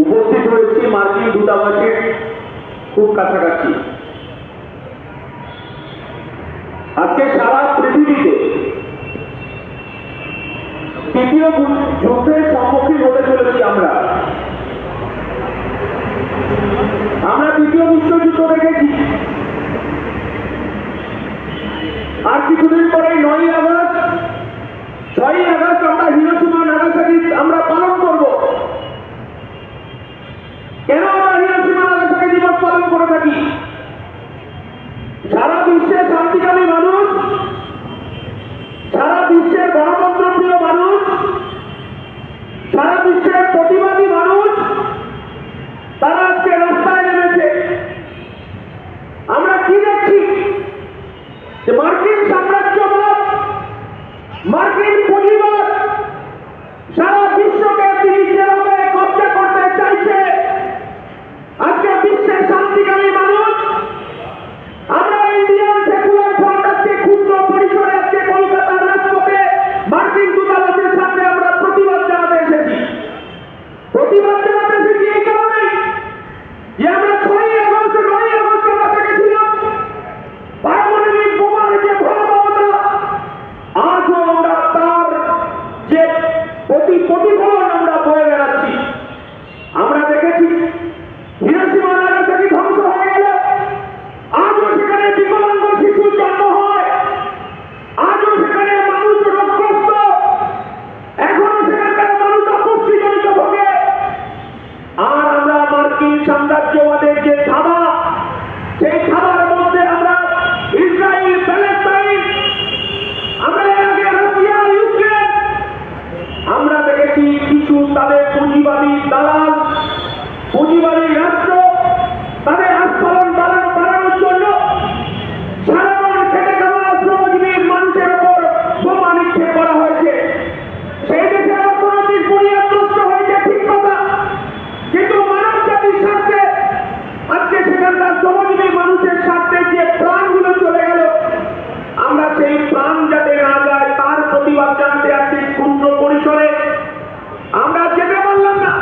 উপস্থিত হয়েছি মার্কিন দূতাবাসের খুব কাছাকাছি। আজকে সারা পৃথিবীতে তৃতীয় যুদ্ধের সম্মুখীন হতে চলেছি আমরা। তৃতীয় বিশ্বযুদ্ধ দেখেছি, আর কিছুদিন পরে 9ই আগস্ট 6ই আগস্ট আমরা হিরোশিমা নাগাসাকি আমরা পালন করব। কেন আমরা হিরোশিমা নাগাসাকি দিবস পালন করে থাকি? সারা বিশ্বের শান্তিকামী মানুষ, সারা বিশ্বের গণতন্ত্রপ্রিয় মানুষ, সারা বিশ্বের প্রতিবাদী মানুষ তারা আজকে রাস্তায় নেমেছে। আমরা কি দেখছি? যে মার্কিন সাম্রাজ্যবাদ, মার্কিন পুঁজিবাদ সারা বিশ্বকে তিনি যেভাবে কব্জা করতে চাইছে, আজকে বিশ্বের শান্তিকামী মানুষ, আমরা ইন্ডিয়ান সেকুলার ফ্রন্ট আজকে ক্ষুদ্র পরিসরে আজকে কলকাতার রাজপথে মার্কিন দূতাবাসের সামনে আমরা প্রতিবাদ জানাতে এসেছি। প্রতিবাদ জানাতে এসেছি এই কারণেই যে আমরা 6ই আগস্ট 9ই আগস্ট আমরা দেখেছিলাম পারমাণবিক বোমার যে ভয়াবহতা, আজও আমরা তার যে প্রতিফলন আমরা বয়ে বেড়াচ্ছি। আমরা দেখেছি হিরোশিমা নাগাসাকি ধ্বংস হয়ে গেল, আজও সেখানে বিকলাঙ্গ শিশুর জন্ম হয়, আজও সেখানে মানুষ রোগগ্রস্ত, এখনো সেখানকার মানুষ অপুষ্টিজনিত ভোগে। আর আমরা মার্কিন সাম্রাজ্যবাদের যে থাবা, সেই থাবার মধ্যে আমরা ইসরায়েল, প্যালেস্টাইন, আমরা এর আগে রাশিয়া, ইউক্রেন, আমরা দেখেছি কিছু তাদের পুঁজিবাদী দালাল, পুঁজিবাদী রাষ্ট্র তাদের আস্ফালন বাড়ানোর জন্য সাধারণ খেটে খাওয়া শ্রমজীবী মানুষের উপর বোমা নিক্ষেপ করা হয়েছে। সেই দেশের অর্থনৈতিক বুনিয়াদ নষ্ট হয়েছে, ঠিক কথা, কিন্তু মানব জাতির স্বার্থে আজকে সেখানকার শ্রমজীবী মানুষের স্বার্থে যে প্রাণগুলো চলে গেল, আমরা সেই প্রাণ যাতে না যায় তার প্রতিবাদ জানাতে আজকে ক্ষুদ্র পরিসরে আমরা যেতে পারলাম না।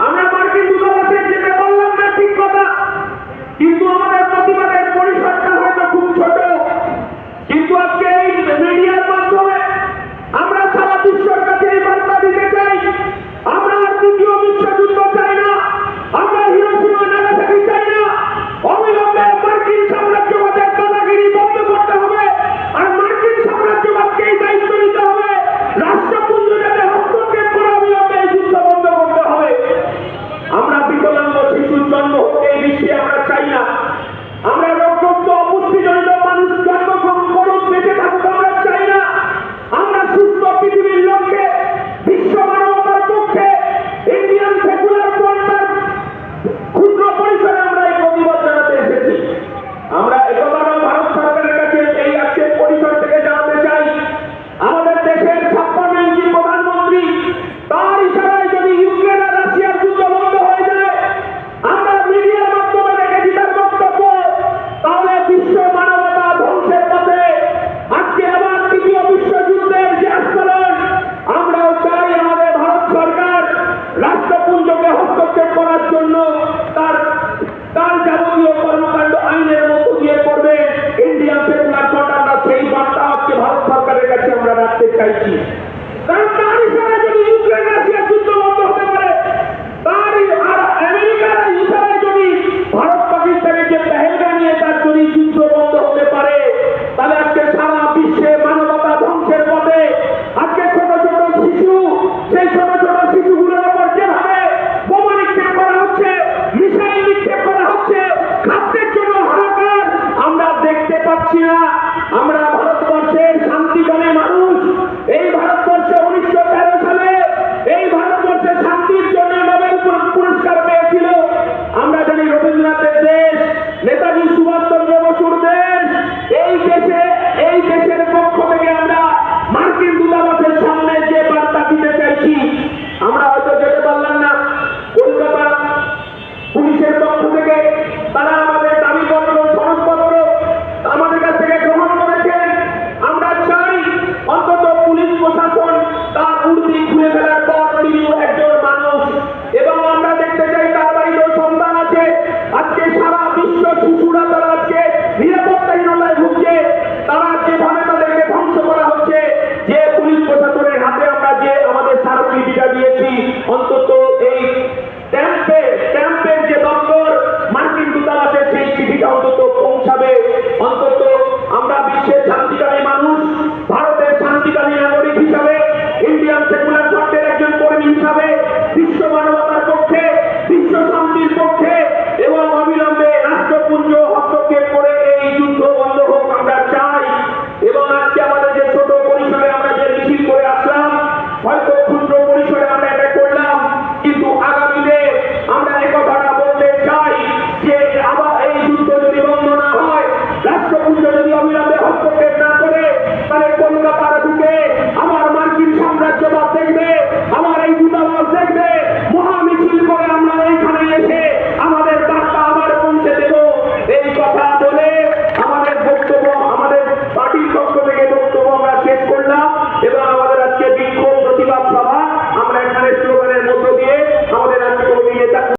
আমরা মার্কিন দূতাবাসে যেতে পারলাম না, ঠিক কথা, কিন্তু আমাদের প্রতিবাদের পরিসরটা হয়তো খুব ছোট। কিন্তু আজকে এই মিডিয়ার মাধ্যমে আমরা সারা বিশ্বের কাছে এই বার্তা দিতে চাই, আমরা আর তৃতীয় বিশ্বযুদ্ধ চাই না, আমরা হিরোশিমা নাগাসাকি চাই না। অবিলম্বে মার্কিন সাম্রাজ্যবাদের দাদাগিরি বন্ধ করতে হবে, আর মার্কিন সাম্রাজ্যবাদকেই দায়িত্ব নিতে হবে। রাষ্ট্রপুঞ্জ যাতে হস্তক্ষেপ করে অবিলম্বে এই যুদ্ধ বন্ধ করতে হবে। আমরা বিকলাঙ্গ শিশুর জন্ম হতে এই বিশ্বে আমরা চাই না। আমরা রোগগ্রস্ত অপুষ্টিজনিত মানুষ জন্মগ্রহণ করুক, বেঁচে থাকুক আমরা চাই না। আমরা সুস্থ পৃথিবীর লক্ষ্যে, বিশ্ব মানবতার পক্ষে ইন্ডিয়ান সেকুলার ফ্রন্টের ক্ষুদ্র পরিসরে আমরা এই প্রতিবাদ জানাতে এসেছি। আমরা একবারও ভারত সরকারের কাছে এই আজকের পরিসর থেকে জানাতে চাই, আমাদের দেশের 56 ইঞ্চি প্রধানমন্ত্রী তার ইশারায় যদি ইউক্রেন আর রাশিয়ার যুদ্ধ বন্ধ হয়ে যায়, আমরা মিডিয়ার মাধ্যমে দেখেছি তার বক্তব্য, তাহলে বিশ্ব মানবতা ধ্বংসের পথে। আজকে আবার তৃতীয় বিশ্বযুদ্ধের যে আস্ফালন, আমরাও চাই আমাদের ভারত সরকার রাষ্ট্রপুঞ্জকে হস্তক্ষেপ করার জন্য